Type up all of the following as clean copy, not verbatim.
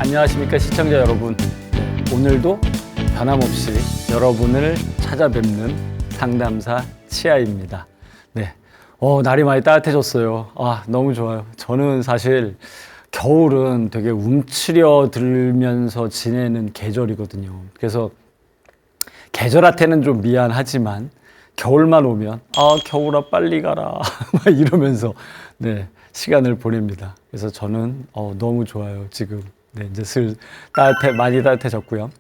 안녕하십니까 시청자 여러분. 오늘도 변함없이 여러분을 찾아뵙는 상담사 치아입니다. 네, 날이 많이 따뜻해졌어요. 너무 좋아요. 저는 사실 겨울은 되게 움츠려들면서 지내는 계절이거든요. 그래서 계절한테는 좀 미안하지만 겨울만 오면 겨울아 빨리 가라 막 이러면서 시간을 보냅니다. 그래서 저는 너무 좋아요. 지금 이제 많이 따뜻해졌고요.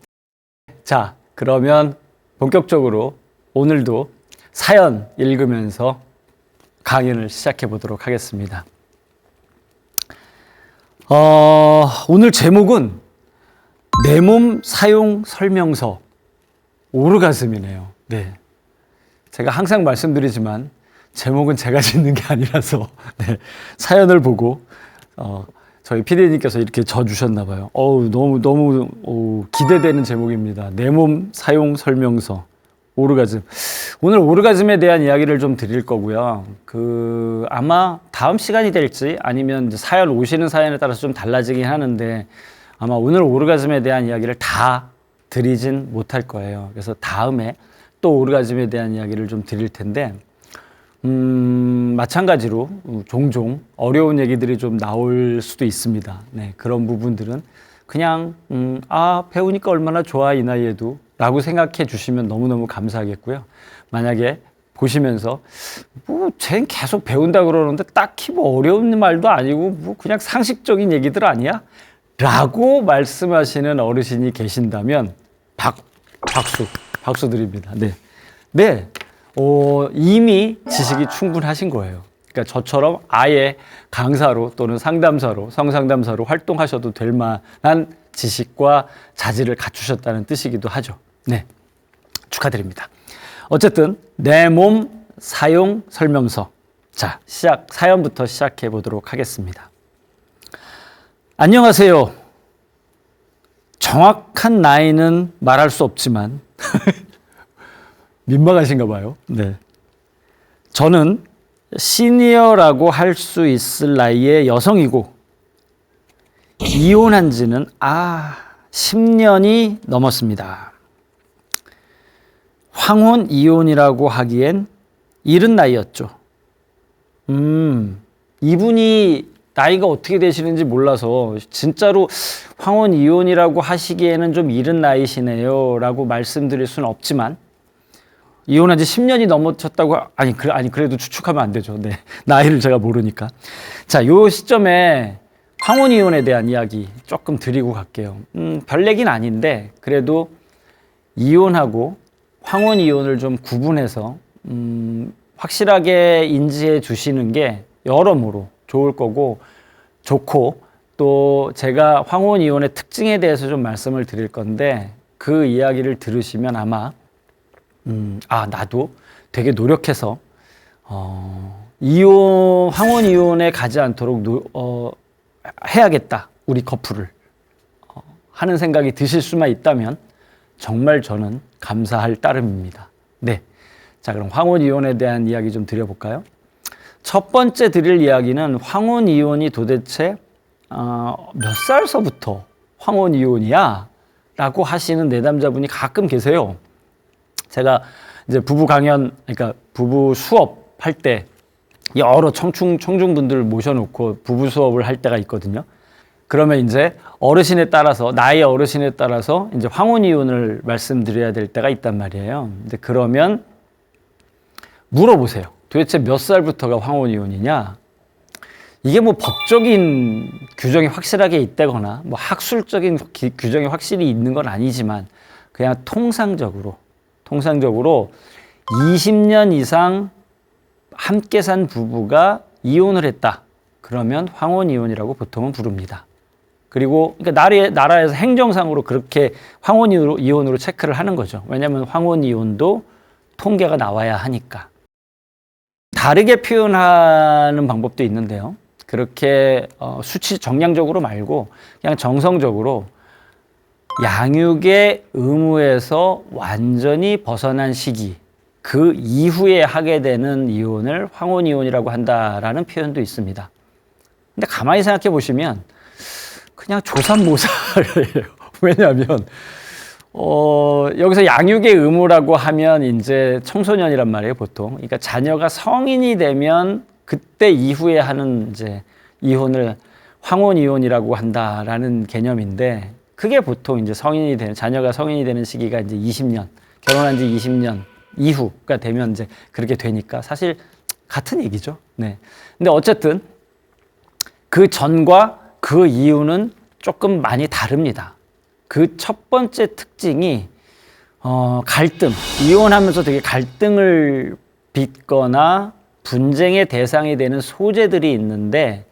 자, 그러면 본격적으로 오늘도 사연 읽으면서 강연을 시작해 보도록 하겠습니다. 오늘 제목은 내 몸 사용 설명서 오르가즘이네요. 네. 제가 항상 말씀드리지만 제목은 제가 짓는 게 아니라서 사연을 보고 저희 PD님께서 이렇게 져주셨나 봐요. 너무 기대되는 제목입니다. 내 몸 사용 설명서 오르가즘. 오늘 오르가즘에 대한 이야기를 좀 드릴 거고요. 아마 다음 시간이 될지 아니면 사연 오시는 사연에 따라서 좀 달라지긴 하는데 아마 오늘 오르가즘에 대한 이야기를 다 드리진 못할 거예요. 그래서 다음에 또 오르가즘에 대한 이야기를 좀 드릴 텐데 마찬가지로 종종 어려운 얘기들이 좀 나올 수도 있습니다. 그런 부분들은 그냥 배우니까 얼마나 좋아 이 나이에도 라고 생각해 주시면 너무너무 감사하겠고요. 만약에 보시면서 쟤는 계속 배운다 그러는데 딱히 어려운 말도 아니고 그냥 상식적인 얘기들 아니야? 라고 말씀하시는 어르신이 계신다면 박수 드립니다. 이미 지식이 충분하신 거예요. 그러니까 저처럼 아예 강사로 또는 상담사로, 성상담사로 활동하셔도 될 만한 지식과 자질을 갖추셨다는 뜻이기도 하죠. 축하드립니다. 어쨌든 내 몸 사용 설명서. 자, 사연부터 시작해 보도록 하겠습니다. 안녕하세요. 정확한 나이는 말할 수 없지만 민망하신가 봐요. 저는 시니어라고 할 수 있을 나이의 여성이고 이혼한 지는 10년이 넘었습니다. 황혼 이혼이라고 하기엔 이른 나이였죠. 이분이 나이가 어떻게 되시는지 몰라서 진짜로 황혼 이혼이라고 하시기에는 좀 이른 나이시네요 라고 말씀드릴 수는 없지만 이혼한 지 10년이 넘으셨다고 그래도 추측하면 안 되죠. 나이를 제가 모르니까. 자, 요 시점에 황혼 이혼에 대한 이야기 조금 드리고 갈게요. 별 얘기는 아닌데 그래도 이혼하고 황혼 이혼을 좀 구분해서 확실하게 인지해 주시는 게 여러모로 좋을 거고 좋고 또 제가 황혼 이혼의 특징에 대해서 좀 말씀을 드릴 건데 그 이야기를 들으시면 아마 나도 되게 노력해서 황혼 이혼에 가지 않도록 해야겠다 우리 커플을 하는 생각이 드실 수만 있다면 정말 저는 감사할 따름입니다. 자, 그럼 황혼 이혼에 대한 이야기 좀 드려볼까요? 첫 번째 드릴 이야기는 황혼 이혼이 도대체 몇 살서부터 황혼 이혼이야? 라고 하시는 내담자분이 가끔 계세요. 제가 이제 부부 강연, 그러니까 부부 수업 할 때 여러 청중분들을 모셔놓고 부부 수업을 할 때가 있거든요. 그러면 이제 나이 어르신에 따라서 이제 황혼 이혼을 말씀드려야 될 때가 있단 말이에요. 근데 그러면 물어보세요. 도대체 몇 살부터가 황혼 이혼이냐? 이게 법적인 규정이 확실하게 있다거나 학술적인 규정이 확실히 있는 건 아니지만 그냥 통상적으로 20년 이상 함께 산 부부가 이혼을 했다. 그러면 황혼 이혼이라고 보통은 부릅니다. 그리고 나라에서 행정상으로 그렇게 황혼 이혼으로 체크를 하는 거죠. 왜냐하면 황혼 이혼도 통계가 나와야 하니까. 다르게 표현하는 방법도 있는데요. 그렇게 수치 정량적으로 말고 그냥 정성적으로 양육의 의무에서 완전히 벗어난 시기, 그 이후에 하게 되는 이혼을 황혼 이혼이라고 한다라는 표현도 있습니다. 근데 가만히 생각해 보시면 그냥 조삼모사예요. 왜냐하면 여기서 양육의 의무라고 하면 이제 청소년이란 말이에요, 보통. 그러니까 자녀가 성인이 되면 그때 이후에 하는 이제 이혼을 황혼 이혼이라고 한다라는 개념인데, 그게 보통 이제 자녀가 성인이 되는 시기가 이제 20년, 결혼한 지 20년 이후가 되면 이제 그렇게 되니까 사실 같은 얘기죠. 네. 근데 어쨌든 그 전과 그 이후는 조금 많이 다릅니다. 그 첫 번째 특징이 갈등, 이혼하면서 되게 갈등을 빚거나 분쟁의 대상이 되는 소재들이 있는데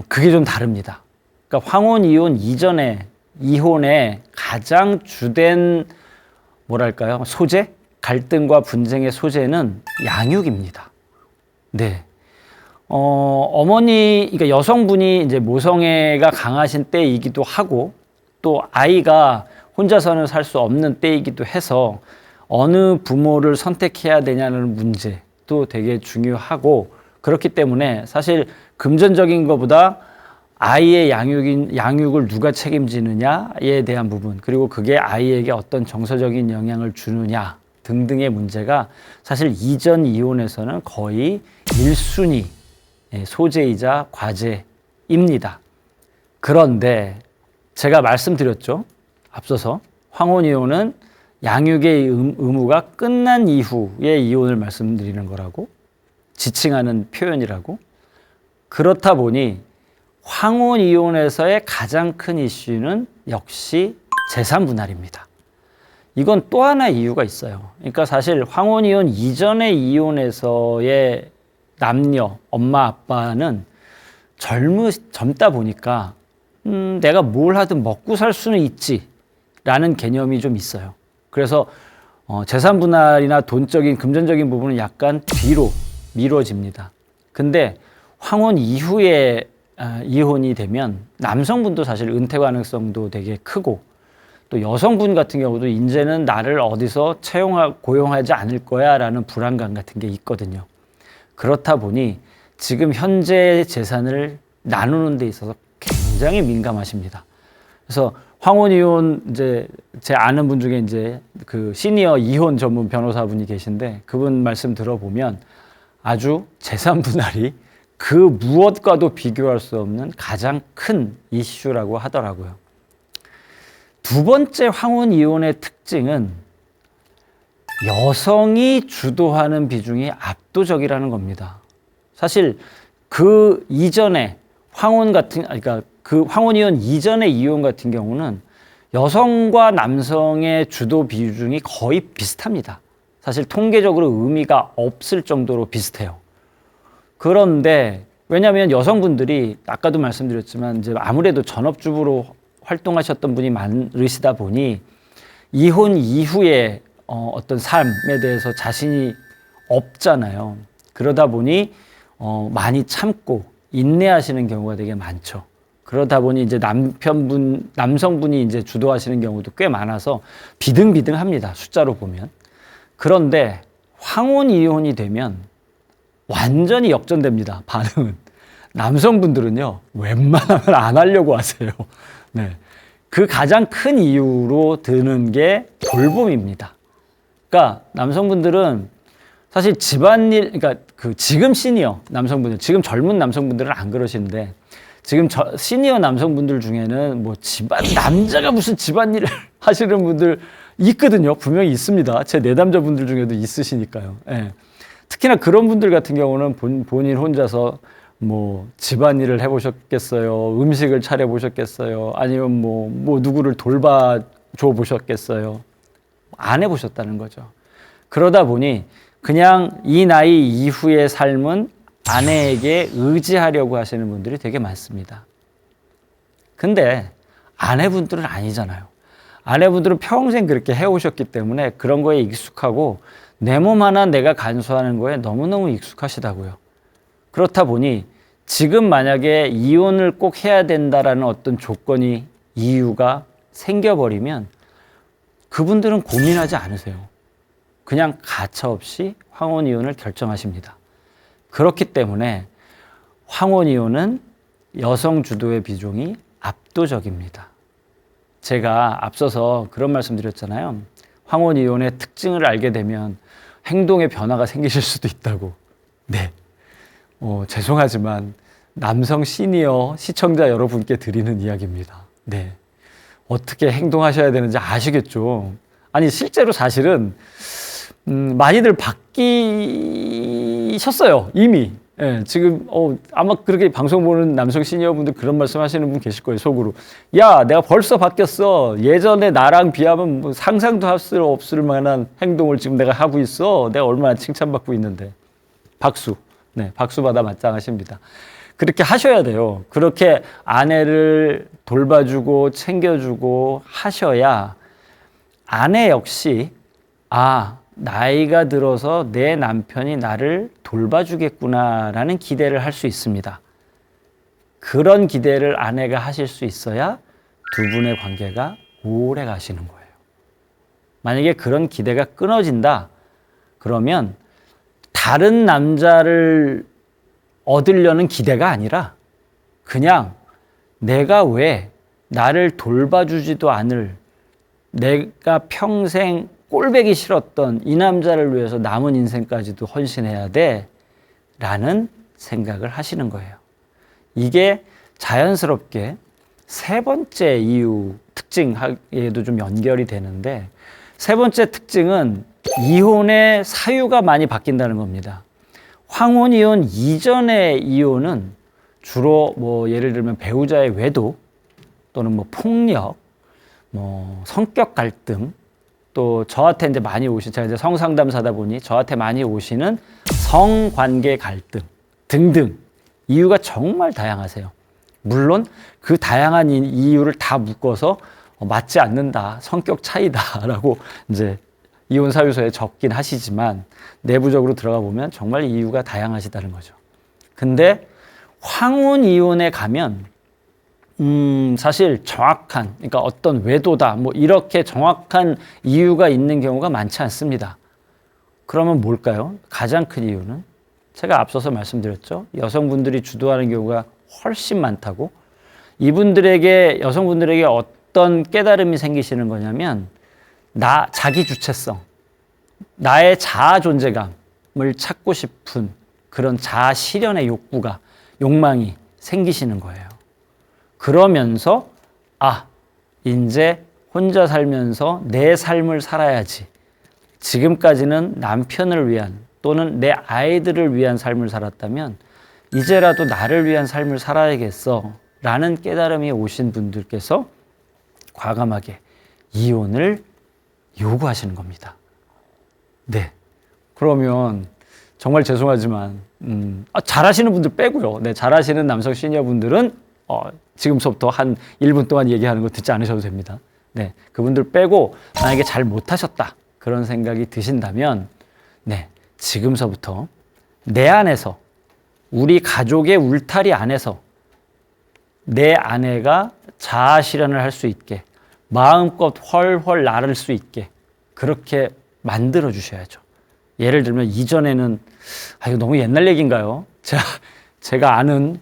그게 좀 다릅니다. 그러니까 황혼 이혼 이전에 이혼의 가장 주된 뭐랄까요? 소재? 갈등과 분쟁의 소재는 양육입니다. 네. 어머니, 그러니까 여성분이 이제 모성애가 강하신 때이기도 하고, 또 아이가 혼자서는 살 수 없는 때이기도 해서 어느 부모를 선택해야 되냐는 문제도 되게 중요하고, 그렇기 때문에 사실 금전적인 것보다 아이의 양육을 누가 책임지느냐에 대한 부분, 그리고 그게 아이에게 어떤 정서적인 영향을 주느냐 등등의 문제가 사실 이전 이혼에서는 거의 1순위 소재이자 과제입니다. 그런데 제가 말씀드렸죠. 앞서서 황혼 이혼은 양육의 의무가 끝난 이후의 이혼을 말씀드리는 거라고, 지칭하는 표현이라고. 그렇다 보니 황혼 이혼에서의 가장 큰 이슈는 역시 재산 분할입니다. 이건 또 하나 이유가 있어요. 그러니까 사실 황혼 이혼 이전의 이혼에서의 남녀, 엄마, 아빠는 젊다 보니까 내가 뭘 하든 먹고 살 수는 있지라는 개념이 좀 있어요. 그래서 재산 분할이나 돈적인, 금전적인 부분은 약간 뒤로 미뤄집니다. 근데 황혼 이후에 이혼이 되면 남성분도 사실 은퇴 가능성도 되게 크고, 또 여성분 같은 경우도 이제는 나를 어디서 고용하지 않을 거야 라는 불안감 같은 게 있거든요. 그렇다 보니 지금 현재 재산을 나누는 데 있어서 굉장히 민감하십니다. 그래서 황혼 이혼, 이제 제 아는 분 중에 이제 그 시니어 이혼 전문 변호사분이 계신데, 그분 말씀 들어보면 아주 재산 분할이 그 무엇과도 비교할 수 없는 가장 큰 이슈라고 하더라고요. 두 번째 황혼 이혼의 특징은 여성이 주도하는 비중이 압도적이라는 겁니다. 사실 그 이전에 그러니까 그 황혼 이혼 이전의 이혼 같은 경우는 여성과 남성의 주도 비중이 거의 비슷합니다. 사실 통계적으로 의미가 없을 정도로 비슷해요. 그런데 왜냐하면 여성분들이 아까도 말씀드렸지만 이제 아무래도 전업주부로 활동하셨던 분이 많으시다 보니 이혼 이후에 어떤 삶에 대해서 자신이 없잖아요. 그러다 보니 많이 참고 인내하시는 경우가 되게 많죠. 그러다 보니 이제 남성분이 이제 주도하시는 경우도 꽤 많아서 비등비등합니다. 숫자로 보면. 그런데 황혼 이혼이 되면 완전히 역전됩니다. 반응은. 남성분들은요, 웬만하면 안 하려고 하세요. 네. 그 가장 큰 이유로 드는 게 돌봄입니다. 그러니까 남성분들은 사실 집안일, 그러니까 그 지금 시니어 남성분들, 지금 젊은 남성분들은 안 그러시는데, 지금 시니어 남성분들 중에는 뭐 남자가 무슨 집안일을 하시는 분들 있거든요. 분명히 있습니다. 제 내담자분들 중에도 있으시니까요. 예. 특히나 그런 분들 같은 경우는 본인 혼자서 뭐 집안일을 해보셨겠어요? 음식을 차려보셨겠어요? 아니면 뭐 누구를 돌봐줘 보셨겠어요? 안 해보셨다는 거죠. 그러다 보니 그냥 이 나이 이후의 삶은 아내에게 의지하려고 하시는 분들이 되게 많습니다. 근데 아내분들은 아니잖아요. 아내분들은 평생 그렇게 해오셨기 때문에 그런 거에 익숙하고 내 몸 하나 내가 간수하는 거에 너무너무 익숙하시다고요. 그렇다 보니 지금 만약에 이혼을 꼭 해야 된다라는 어떤 조건이, 이유가 생겨버리면 그분들은 고민하지 않으세요. 그냥 가차없이 황혼 이혼을 결정하십니다. 그렇기 때문에 황혼 이혼은 여성 주도의 비중이 압도적입니다. 제가 앞서서 그런 말씀 드렸잖아요. 황혼 이혼의 특징을 알게 되면 행동의 변화가 생기실 수도 있다고. 네. 죄송하지만 남성 시니어 시청자 여러분께 드리는 이야기입니다. 네. 어떻게 행동하셔야 되는지 아시겠죠? 아니, 실제로 사실은, 많이들 바뀌셨어요. 이미. 예, 지금, 아마 그렇게 방송 보는 남성 시니어분들 그런 말씀 하시는 분 계실 거예요, 속으로. 야, 내가 벌써 바뀌었어. 예전에 나랑 비하면 뭐 상상도 할 수 없을 만한 행동을 지금 내가 하고 있어. 내가 얼마나 칭찬받고 있는데. 박수. 네, 박수 받아 마땅하십니다. 그렇게 하셔야 돼요. 그렇게 아내를 돌봐주고 챙겨주고 하셔야 아내 역시, 나이가 들어서 내 남편이 나를 돌봐주겠구나라는 기대를 할 수 있습니다. 그런 기대를 아내가 하실 수 있어야 두 분의 관계가 오래 가시는 거예요. 만약에 그런 기대가 끊어진다, 그러면 다른 남자를 얻으려는 기대가 아니라 그냥 내가 왜 나를 돌봐주지도 않을, 내가 평생 꼴배기 싫었던 이 남자를 위해서 남은 인생까지도 헌신해야 돼 라는 생각을 하시는 거예요. 이게 자연스럽게 세 번째 이유 특징에도 좀 연결이 되는데, 세 번째 특징은 이혼의 사유가 많이 바뀐다는 겁니다. 황혼 이혼 이전의 이혼은 주로 뭐 예를 들면 배우자의 외도 또는 뭐 폭력, 뭐 성격 갈등, 또 저한테 이제 많이 오신, 제가 이제 성상담사다 보니 저한테 많이 오시는 성관계 갈등 등등 이유가 정말 다양하세요. 물론 그 다양한 이유를 다 묶어서 맞지 않는다, 성격 차이다라고 이제 이혼 사유서에 적긴 하시지만 내부적으로 들어가 보면 정말 이유가 다양하시다는 거죠. 근데 황혼 이혼에 가면 사실 정확한, 그러니까 어떤 외도다, 뭐 이렇게 정확한 이유가 있는 경우가 많지 않습니다. 그러면 뭘까요? 가장 큰 이유는 제가 앞서서 말씀드렸죠. 여성분들이 주도하는 경우가 훨씬 많다고. 이분들에게, 여성분들에게 어떤 깨달음이 생기시는 거냐면, 자기 주체성, 나의 자아 존재감을 찾고 싶은 그런 자아 실현의 욕망이 생기시는 거예요. 그러면서 이제 혼자 살면서 내 삶을 살아야지. 지금까지는 남편을 위한 또는 내 아이들을 위한 삶을 살았다면 이제라도 나를 위한 삶을 살아야겠어 라는 깨달음이 오신 분들께서 과감하게 이혼을 요구하시는 겁니다. 네. 그러면 정말 죄송하지만 잘하시는 분들 빼고요. 네, 잘하시는 남성 시니어분들은 지금서부터 한 1분 동안 얘기하는 거 듣지 않으셔도 됩니다. 네, 그분들 빼고 만약에 잘 못하셨다 그런 생각이 드신다면, 네, 지금서부터 내 안에서, 우리 가족의 울타리 안에서 내 아내가 자아 실현을 할 수 있게, 마음껏 훨훨 나를 수 있게 그렇게 만들어 주셔야죠. 예를 들면 이전에는 이거 너무 옛날 얘기인가요? 제가 아는,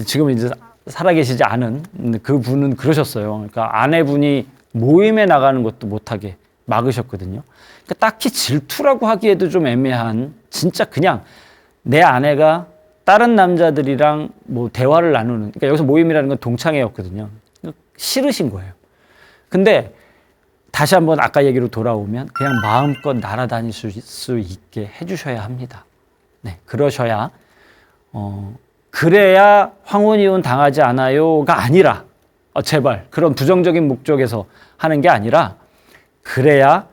지금 이제 살아계시지 않은 그분은 그러셨어요. 그러니까 아내분이 모임에 나가는 것도 못하게 막으셨거든요. 그러니까 딱히 질투라고 하기에도 좀 애매한, 진짜 그냥 내 아내가 다른 남자들이랑 뭐 대화를 나누는, 그러니까 여기서 모임이라는 건 동창회였거든요. 싫으신 거예요. 근데 다시 한번 아까 얘기로 돌아오면 그냥 마음껏 날아다닐 수 있게 해주셔야 합니다. 네, 그러셔야 그래야 황혼이혼 당하지 않아요가 아니라, 제발 그런 부정적인 목적에서 하는 게 아니라, 그래야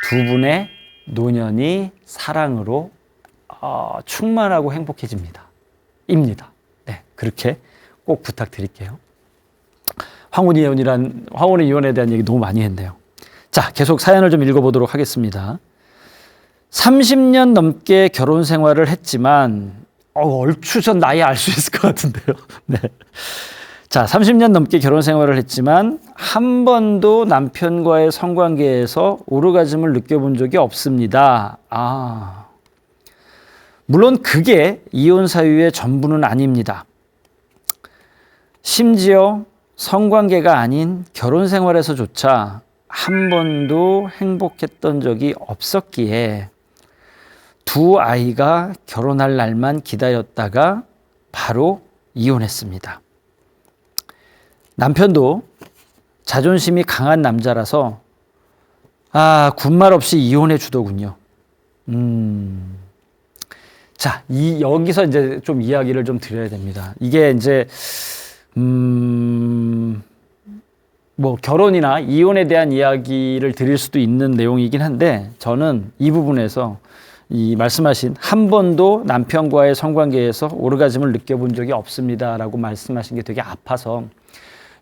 두 분의 노년이 사랑으로 충만하고 행복해집니다. 입니다. 네, 그렇게 꼭 부탁드릴게요. 황혼이혼에 대한 얘기 너무 많이 했네요. 자, 계속 사연을 좀 읽어보도록 하겠습니다. 30년 넘게 결혼 생활을 했지만, 얼추 전 나이 알 수 있을 것 같은데요. 네. 자, 30년 넘게 결혼 생활을 했지만 한 번도 남편과의 성관계에서 오르가즘을 느껴본 적이 없습니다. 물론 그게 이혼 사유의 전부는 아닙니다. 심지어 성관계가 아닌 결혼 생활에서조차 한 번도 행복했던 적이 없었기에 두 아이가 결혼할 날만 기다렸다가 바로 이혼했습니다. 남편도 자존심이 강한 남자라서 군말 없이 이혼해 주더군요. 자, 여기서 이제 좀 이야기를 좀 드려야 됩니다. 이게 이제 뭐 결혼이나 이혼에 대한 이야기를 드릴 수도 있는 내용이긴 한데, 저는 이 부분에서 이 말씀하신 한 번도 남편과의 성관계에서 오르가즘을 느껴본 적이 없습니다라고 말씀하신 게 되게 아파서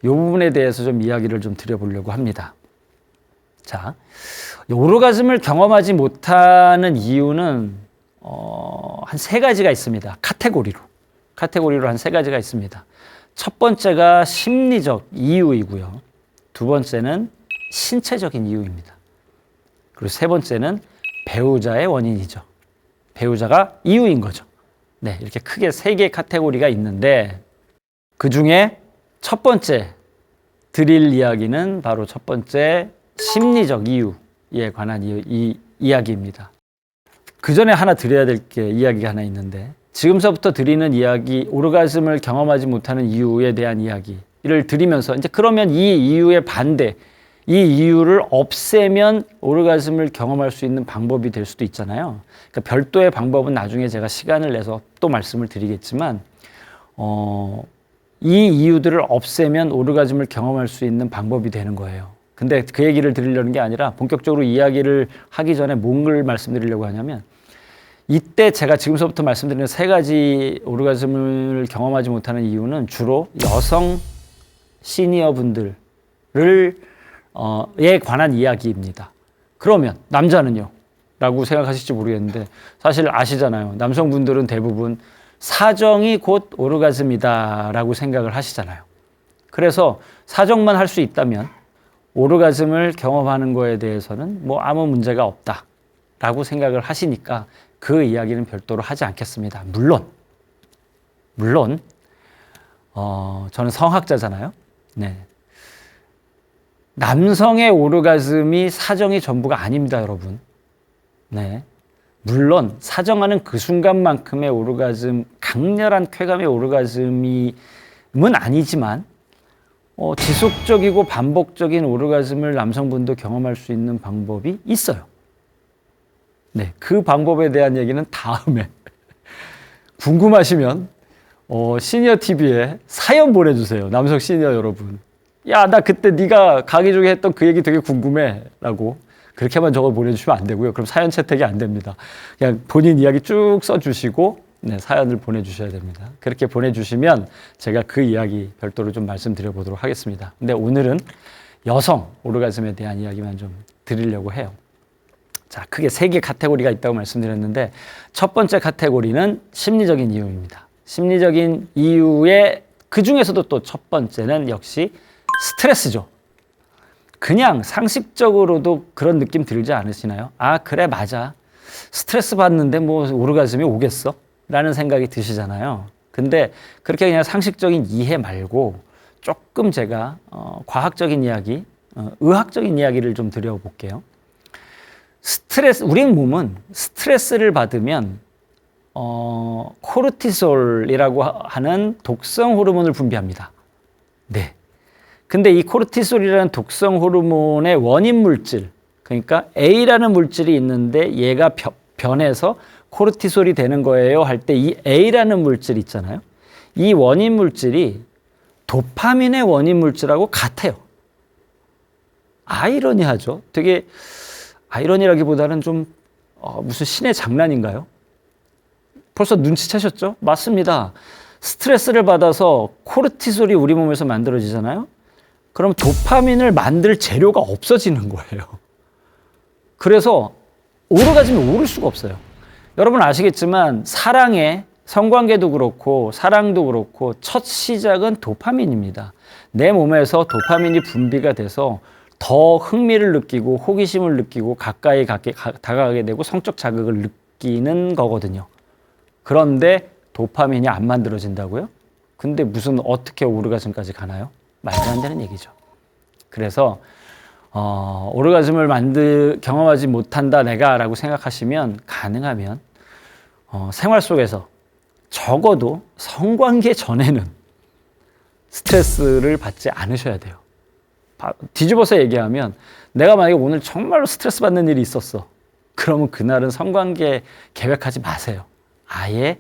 이 부분에 대해서 좀 이야기를 좀 드려보려고 합니다. 자, 오르가즘을 경험하지 못하는 이유는 한 세 가지가 있습니다. 카테고리로 한 세 가지가 있습니다. 첫 번째가 심리적 이유이고요. 두 번째는 신체적인 이유입니다. 그리고 세 번째는 배우자의 원인이죠. 배우자가 이유인 거죠. 네, 이렇게 크게 세 개의 카테고리가 있는데, 그 중에 첫 번째 드릴 이야기는 바로 첫 번째 심리적 이유에 관한 이야기입니다. 그 전에 하나 드려야 될 이야기가 하나 있는데, 지금서부터 드리는 이야기, 오르가즘을 경험하지 못하는 이유에 대한 이야기를 드리면서 이제 그러면 이 이유의 반대, 이 이유를 없애면 오르가즘을 경험할 수 있는 방법이 될 수도 있잖아요. 그러니까 별도의 방법은 나중에 제가 시간을 내서 또 말씀을 드리겠지만, 이 이유들을 없애면 오르가즘을 경험할 수 있는 방법이 되는 거예요. 근데 그 얘기를 드리려는 게 아니라 본격적으로 이야기를 하기 전에 뭔를 말씀드리려고 하냐면, 이때 제가 지금서부터 말씀드리는 세 가지 오르가즘을 경험하지 못하는 이유는 주로 여성 시니어 분들을 에 관한 이야기입니다. 그러면 남자는요? 라고 생각하실지 모르겠는데, 사실 아시잖아요. 남성분들은 대부분 사정이 곧 오르가즘이다 라고 생각을 하시잖아요. 그래서 사정만 할 수 있다면 오르가즘을 경험하는 거에 대해서는 뭐 아무 문제가 없다 라고 생각을 하시니까 그 이야기는 별도로 하지 않겠습니다. 물론 저는 성학자잖아요. 네. 남성의 오르가즘이 사정이 전부가 아닙니다, 여러분. 네. 물론 사정하는 그 순간만큼의 오르가즘, 강렬한 쾌감의 오르가즘은 아니지만 지속적이고 반복적인 오르가즘을 남성분도 경험할 수 있는 방법이 있어요. 네, 그 방법에 대한 얘기는 다음에 궁금하시면 시니어 TV에 사연 보내주세요. 남성 시니어 여러분. 야, 나 그때 네가 강의 중에 했던 그 얘기 되게 궁금해 라고 그렇게만 적어 보내주시면 안 되고요. 그럼 사연 채택이 안 됩니다. 그냥 본인 이야기 쭉 써주시고 네, 사연을 보내주셔야 됩니다. 그렇게 보내주시면 제가 그 이야기 별도로 좀 말씀드려 보도록 하겠습니다. 근데 오늘은 여성 오르가즘에 대한 이야기만 좀 드리려고 해요. 자, 크게 세 개 카테고리가 있다고 말씀드렸는데, 첫 번째 카테고리는 심리적인 이유입니다. 심리적인 이유의 그 중에서도 또 첫 번째는 역시 스트레스죠. 그냥 상식적으로도 그런 느낌 들지 않으시나요? 아, 그래, 맞아. 스트레스 받는데 뭐 오르가즘이 오겠어? 라는 생각이 드시잖아요. 근데 그렇게 그냥 상식적인 이해 말고 조금 제가 과학적인 이야기, 의학적인 이야기를 좀 드려볼게요. 우리 몸은 스트레스를 받으면 코르티솔이라고 하는 독성 호르몬을 분비합니다. 네. 근데 이 코르티솔이라는 독성 호르몬의 원인 물질, 그러니까 A라는 물질이 있는데 얘가 변해서 코르티솔이 되는 거예요 할 때 이 A라는 물질 있잖아요. 이 원인 물질이 도파민의 원인 물질하고 같아요. 아이러니하죠. 되게 아이러니라기보다는 좀 무슨 신의 장난인가요? 벌써 눈치채셨죠? 맞습니다. 스트레스를 받아서 코르티솔이 우리 몸에서 만들어지잖아요. 그럼 도파민을 만들 재료가 없어지는 거예요. 그래서 오르가즘이 오를 수가 없어요. 여러분 아시겠지만 성관계도 그렇고 사랑도 그렇고 첫 시작은 도파민입니다. 내 몸에서 도파민이 분비가 돼서 더 흥미를 느끼고 호기심을 느끼고 가까이 다가가게 되고 성적 자극을 느끼는 거거든요. 그런데 도파민이 안 만들어진다고요? 근데 무슨 어떻게 오르가즘까지 가나요? 말도 안 되는 얘기죠. 그래서 오르가즘을 경험하지 못한다 내가라고 생각하시면 가능하면 생활 속에서 적어도 성관계 전에는 스트레스를 받지 않으셔야 돼요. 뒤집어서 얘기하면 내가 만약에 오늘 정말로 스트레스 받는 일이 있었어. 그러면 그날은 성관계 계획하지 마세요. 아예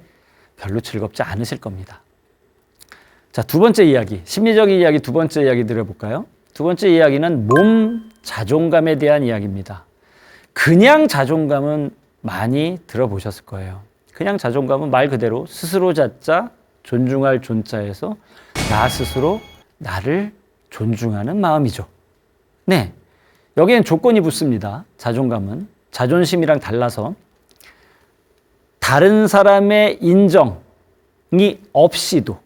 별로 즐겁지 않으실 겁니다. 자, 두 번째 이야기, 심리적인 이야기 두 번째 이야기 들어볼까요? 두 번째 이야기는 몸 자존감에 대한 이야기입니다. 그냥 자존감은 많이 들어보셨을 거예요. 그냥 자존감은 말 그대로 스스로 자자 존중할 존자에서 나 스스로 나를 존중하는 마음이죠. 네, 여기엔 조건이 붙습니다. 자존감은 자존심이랑 달라서 다른 사람의 인정이 없이도,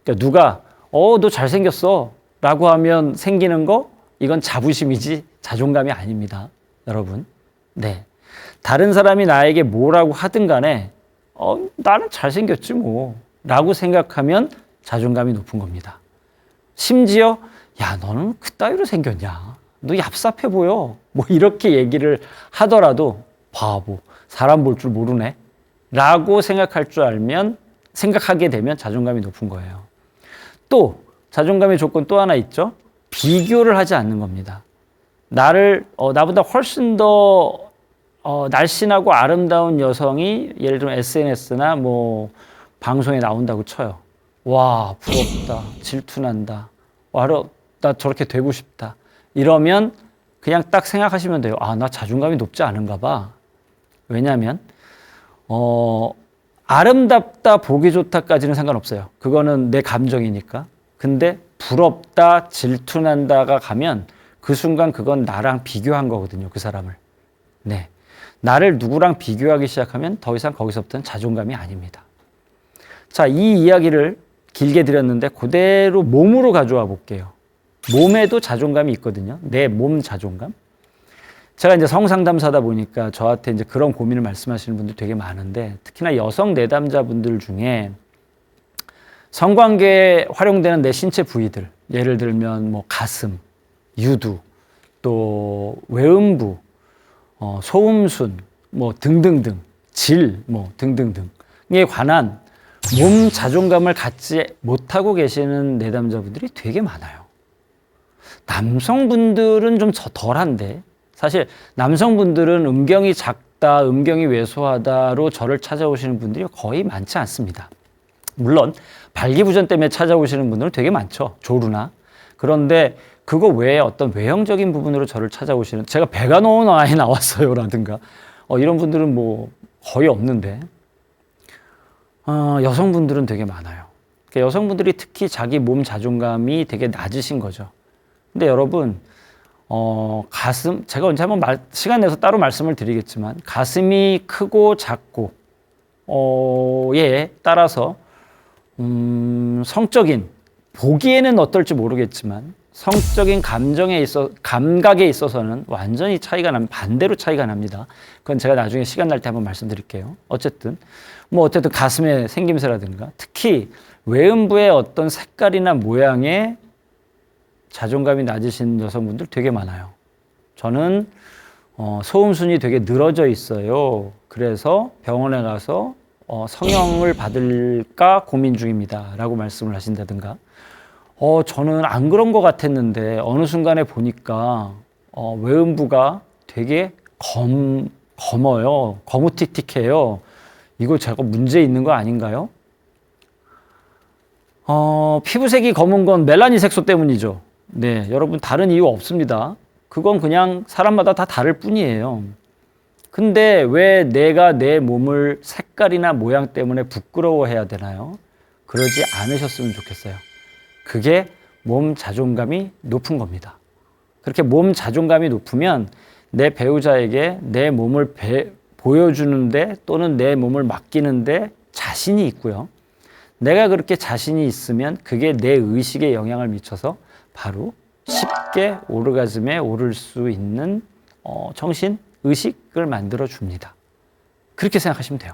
그러니까 누가 너 잘생겼어 라고 하면 생기는 거, 이건 자부심이지 자존감이 아닙니다, 여러분. 네, 다른 사람이 나에게 뭐라고 하든 간에 나는 잘생겼지 뭐 라고 생각하면 자존감이 높은 겁니다. 심지어 야, 너는 그따위로 생겼냐, 너 얍삽해 보여, 뭐 이렇게 얘기를 하더라도 바보, 사람 볼 줄 모르네 라고 생각하게 되면 자존감이 높은 거예요. 또 자존감의 조건 또 하나 있죠. 비교를 하지 않는 겁니다. 나보다 훨씬 더 날씬하고 아름다운 여성이 예를 들면 SNS나 뭐 방송에 나온다고 쳐요. 와, 부럽다, 질투난다, 와, 나 저렇게 되고 싶다. 이러면 그냥 딱 생각하시면 돼요. 아, 나 자존감이 높지 않은가 봐. 왜냐하면 아름답다, 보기 좋다까지는 상관없어요. 그거는 내 감정이니까. 근데 부럽다, 질투난다가 가면 그 순간 그건 나랑 비교한 거거든요, 그 사람을. 네, 나를 누구랑 비교하기 시작하면 더 이상 거기서부터는 자존감이 아닙니다. 자, 이 이야기를 길게 드렸는데 그대로 몸으로 가져와 볼게요. 몸에도 자존감이 있거든요. 내 몸 자존감. 제가 이제 성상담사다 보니까 저한테 이제 그런 고민을 말씀하시는 분들 되게 많은데, 특히나 여성 내담자분들 중에 성관계에 활용되는 내 신체 부위들, 예를 들면 뭐 가슴, 유두, 또 외음부, 소음순, 뭐 등등등, 질, 뭐 등등등에 관한 몸 자존감을 갖지 못하고 계시는 내담자분들이 되게 많아요. 남성분들은 좀 덜한데, 사실 남성분들은 음경이 작다, 음경이 왜소하다로 저를 찾아오시는 분들이 거의 많지 않습니다. 물론 발기부전 때문에 찾아오시는 분들은 되게 많죠. 조루나. 그런데 그거 외에 어떤 외형적인 부분으로 저를 찾아오시는, 제가 배가 너무 많이 나왔어요 라든가 이런 분들은 뭐 거의 없는데, 여성분들은 되게 많아요. 그러니까 여성분들이 특히 자기 몸 자존감이 되게 낮으신 거죠. 근데 여러분, 가슴, 제가 언제 한번 시간 내서 따로 말씀을 드리겠지만, 가슴이 크고 작고, 에 따라서, 성적인, 보기에는 어떨지 모르겠지만, 성적인 감각에 있어서는 완전히 반대로 차이가 납니다. 그건 제가 나중에 시간 날 때 한번 말씀드릴게요. 어쨌든 가슴의 생김새라든가, 특히 외음부의 어떤 색깔이나 모양에 자존감이 낮으신 여성분들 되게 많아요. 저는 소음순이 되게 늘어져 있어요. 그래서 병원에 가서 성형을 받을까 고민 중입니다 라고 말씀을 하신다든가, 저는 안 그런 것 같았는데 어느 순간에 보니까 외음부가 되게 검어요. 거무틱틱해요. 이거 제가 문제 있는 거 아닌가요? 피부색이 검은 건 멜라닌 색소 때문이죠. 네, 여러분, 다른 이유 없습니다. 그건 그냥 사람마다 다 다를 뿐이에요. 근데 왜 내가 내 몸을 색깔이나 모양 때문에 부끄러워해야 되나요? 그러지 않으셨으면 좋겠어요. 그게 몸 자존감이 높은 겁니다. 그렇게 몸 자존감이 높으면 내 배우자에게 내 몸을 보여주는데, 또는 내 몸을 맡기는데 자신이 있고요. 내가 그렇게 자신이 있으면 그게 내 의식에 영향을 미쳐서 바로 쉽게 오르가즘에 오를 수 있는 정신, 의식을 만들어 줍니다. 그렇게 생각하시면 돼요.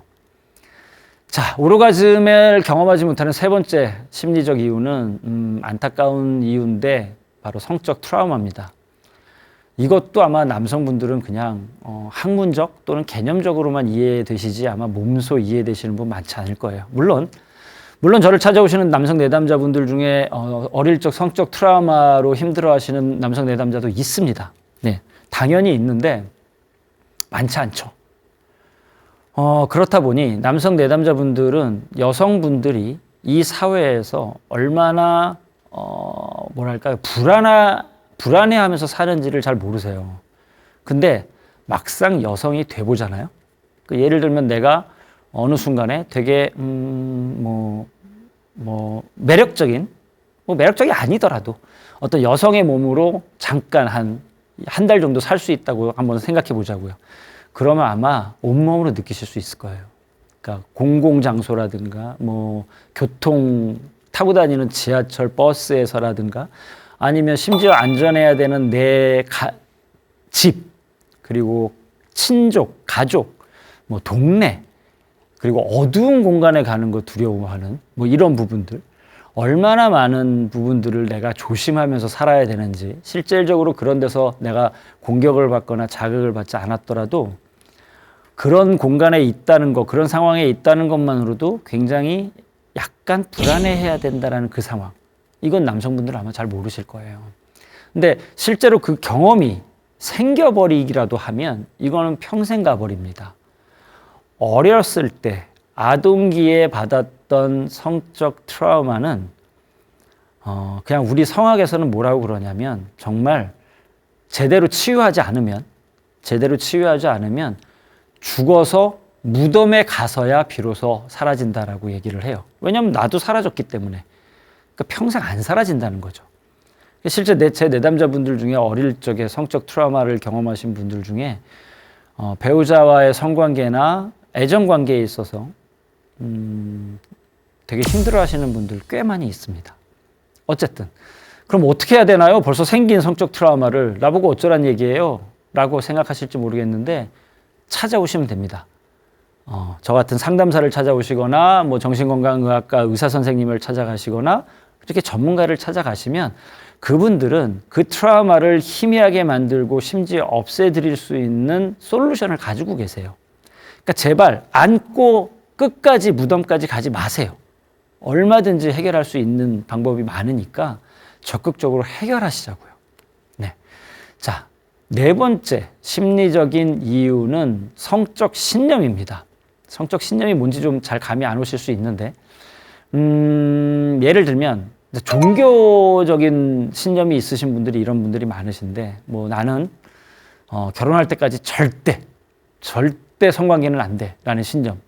자, 오르가즘을 경험하지 못하는 세 번째 심리적 이유는 안타까운 이유인데 바로 성적 트라우마입니다. 이것도 아마 남성분들은 그냥 학문적 또는 개념적으로만 이해되시지 아마 몸소 이해되시는 분 많지 않을 거예요. 물론 저를 찾아오시는 남성 내담자분들 중에 어릴 적 성적 트라우마로 힘들어하시는 남성 내담자도 있습니다. 네, 당연히 있는데 많지 않죠. 그렇다 보니 남성 내담자분들은 여성분들이 이 사회에서 얼마나 뭐랄까요, 불안해하면서 사는지를 잘 모르세요. 근데 막상 여성이 돼보잖아요. 예를 들면 내가 어느 순간에 되게 매력적인, 매력적이 아니더라도 어떤 여성의 몸으로 잠깐 한 달 정도 살 수 있다고 한번 생각해 보자고요. 그러면 아마 온몸으로 느끼실 수 있을 거예요. 그러니까 공공장소라든가 교통 타고 다니는 지하철 버스에서라든가 아니면 심지어 안전해야 되는 내 집, 그리고 친족, 가족, 동네, 그리고 어두운 공간에 가는 거 두려워하는 이런 부분들, 얼마나 많은 부분들을 내가 조심하면서 살아야 되는지, 실질적으로 그런 데서 내가 공격을 받거나 자극을 받지 않았더라도 그런 공간에 있다는 것, 그런 상황에 있다는 것만으로도 굉장히 약간 불안해해야 된다는 그 상황. 이건 남성분들은 아마 잘 모르실 거예요. 근데 실제로 그 경험이 생겨버리기라도 하면 이거는 평생 가버립니다. 어렸을 때 아동기에 받았던 성적 트라우마는 그냥 우리 성학에서는 뭐라고 그러냐면 정말 제대로 치유하지 않으면 죽어서 무덤에 가서야 비로소 사라진다라고 얘기를 해요. 왜냐하면 나도 사라졌기 때문에. 그러니까 평생 안 사라진다는 거죠. 실제 제 내담자분들 중에 어릴 적에 성적 트라우마를 경험하신 분들 중에 배우자와의 성관계나 애정관계에 있어서 되게 힘들어하시는 분들 꽤 많이 있습니다. 어쨌든 그럼 어떻게 해야 되나요? 벌써 생긴 성적 트라우마를 나보고 어쩌란 얘기예요? 라고 생각하실지 모르겠는데 찾아오시면 됩니다. 저 같은 상담사를 찾아오시거나 정신건강의학과 의사 선생님을 찾아가시거나 이렇게 전문가를 찾아가시면 그분들은 그 트라우마를 희미하게 만들고 심지어 없애드릴 수 있는 솔루션을 가지고 계세요. 그러니까 제발 안고 끝까지 무덤까지 가지 마세요. 얼마든지 해결할 수 있는 방법이 많으니까 적극적으로 해결하시자고요. 네. 자, 네 번째 심리적인 이유는 성적 신념입니다. 성적 신념이 뭔지 좀 잘 감이 안 오실 수 있는데, 예를 들면 종교적인 신념이 있으신 분들이 이런 분들이 많으신데, 나는 결혼할 때까지 절대 성관계는 안 돼라는 신념.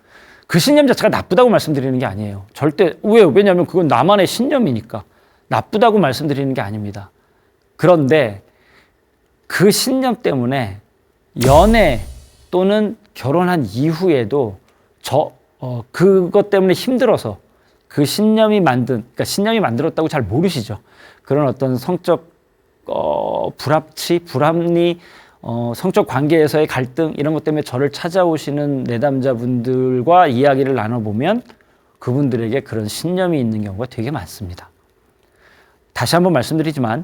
그 신념 자체가 나쁘다고 말씀드리는 게 아니에요. 절대. 왜요? 왜냐하면 그건 나만의 신념이니까. 나쁘다고 말씀드리는 게 아닙니다. 그런데 그 신념 때문에 연애 또는 결혼한 이후에도 그것 때문에 힘들어서 그 신념이 그러니까 신념이 만들었다고 잘 모르시죠. 그런 어떤 성적 불합리, 성적 관계에서의 갈등 이런 것 때문에 저를 찾아오시는 내담자분들과 이야기를 나눠보면 그분들에게 그런 신념이 있는 경우가 되게 많습니다. 다시 한번 말씀드리지만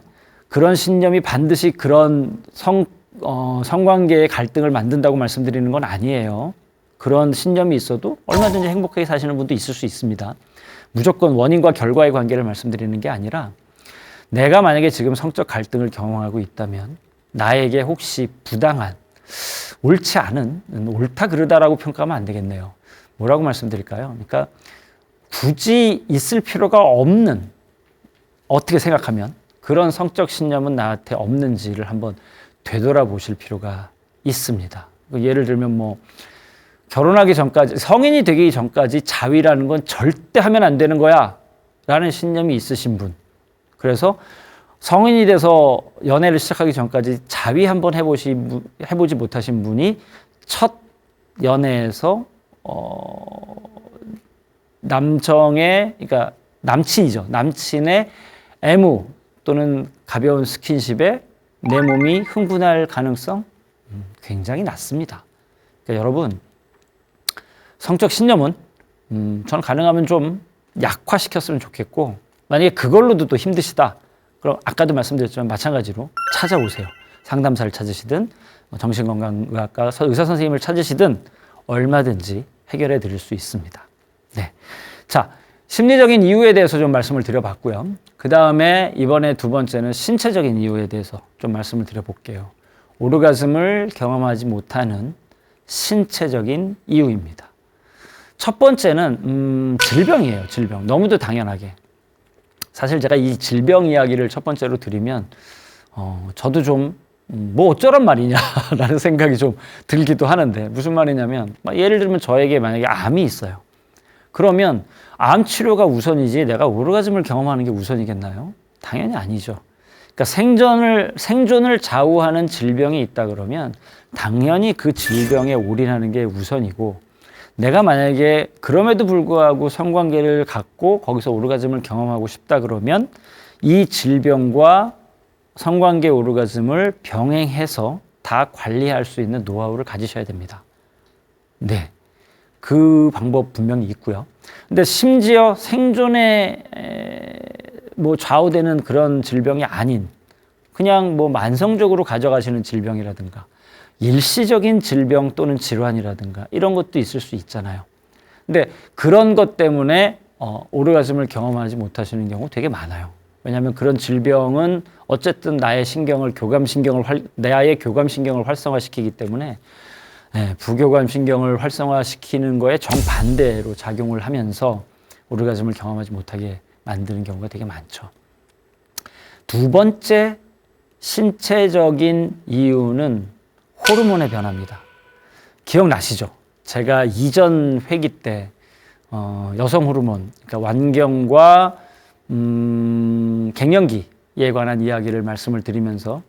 그런 신념이 반드시 그런 성관계의 갈등을 만든다고 말씀드리는 건 아니에요. 그런 신념이 있어도 얼마든지 행복하게 사시는 분도 있을 수 있습니다. 무조건 원인과 결과의 관계를 말씀드리는 게 아니라 내가 만약에 지금 성적 갈등을 경험하고 있다면 나에게 혹시 부당한, 옳지 않은, 옳다 그르다라고 평가하면 안 되겠네요. 뭐라고 말씀드릴까요? 그러니까 굳이 있을 필요가 없는, 어떻게 생각하면 그런 성적 신념은 나한테 없는지를 한번 되돌아보실 필요가 있습니다. 예를 들면 결혼하기 전까지, 성인이 되기 전까지 자위라는 건 절대 하면 안 되는 거야 라는 신념이 있으신 분, 그래서 성인이 돼서 연애를 시작하기 전까지 자위 한번 해보지 못하신 분이 첫 연애에서 그러니까 남친의 애무 또는 가벼운 스킨십에 내 몸이 흥분할 가능성 굉장히 낮습니다. 그러니까 여러분, 성적 신념은 저는 가능하면 좀 약화시켰으면 좋겠고, 만약에 그걸로도 또 힘드시다, 그럼 아까도 말씀드렸지만 마찬가지로 찾아오세요. 상담사를 찾으시든 정신건강의학과 의사 선생님을 찾으시든 얼마든지 해결해 드릴 수 있습니다. 네. 자, 심리적인 이유에 대해서 좀 말씀을 드려봤고요. 그 다음에 이번에 두 번째는 신체적인 이유에 대해서 좀 말씀을 드려볼게요. 오르가즘을 경험하지 못하는 신체적인 이유입니다. 첫 번째는 질병이에요. 질병. 너무도 당연하게. 사실 제가 이 질병 이야기를 첫 번째로 드리면 저도 좀 뭐 어쩌란 말이냐라는 생각이 좀 들기도 하는데, 무슨 말이냐면 예를 들면 저에게 만약에 암이 있어요. 그러면 암 치료가 우선이지 내가 오르가즘을 경험하는 게 우선이겠나요? 당연히 아니죠. 그러니까 생존을 좌우하는 질병이 있다 그러면 당연히 그 질병에 올인하는 게 우선이고, 내가 만약에 그럼에도 불구하고 성관계를 갖고 거기서 오르가즘을 경험하고 싶다 그러면 이 질병과 성관계 오르가즘을 병행해서 다 관리할 수 있는 노하우를 가지셔야 됩니다. 네. 그 방법 분명히 있고요. 근데 심지어 생존에 뭐 좌우되는 그런 질병이 아닌, 그냥 뭐 만성적으로 가져가시는 질병이라든가 일시적인 질병 또는 질환이라든가 이런 것도 있을 수 있잖아요. 근데 그런 것 때문에 오르가즘을 경험하지 못하시는 경우 되게 많아요. 왜냐하면 그런 질병은 어쨌든 나의 교감신경을 활성화시키기 때문에 부교감신경을 활성화시키는 거에 정반대로 작용을 하면서 오르가즘을 경험하지 못하게 만드는 경우가 되게 많죠. 두 번째 신체적인 이유는 호르몬의 변화입니다. 기억나시죠? 제가 이전 회기 때 여성 호르몬, 그러니까 완경과 갱년기에 관한 이야기를 말씀을 드리면서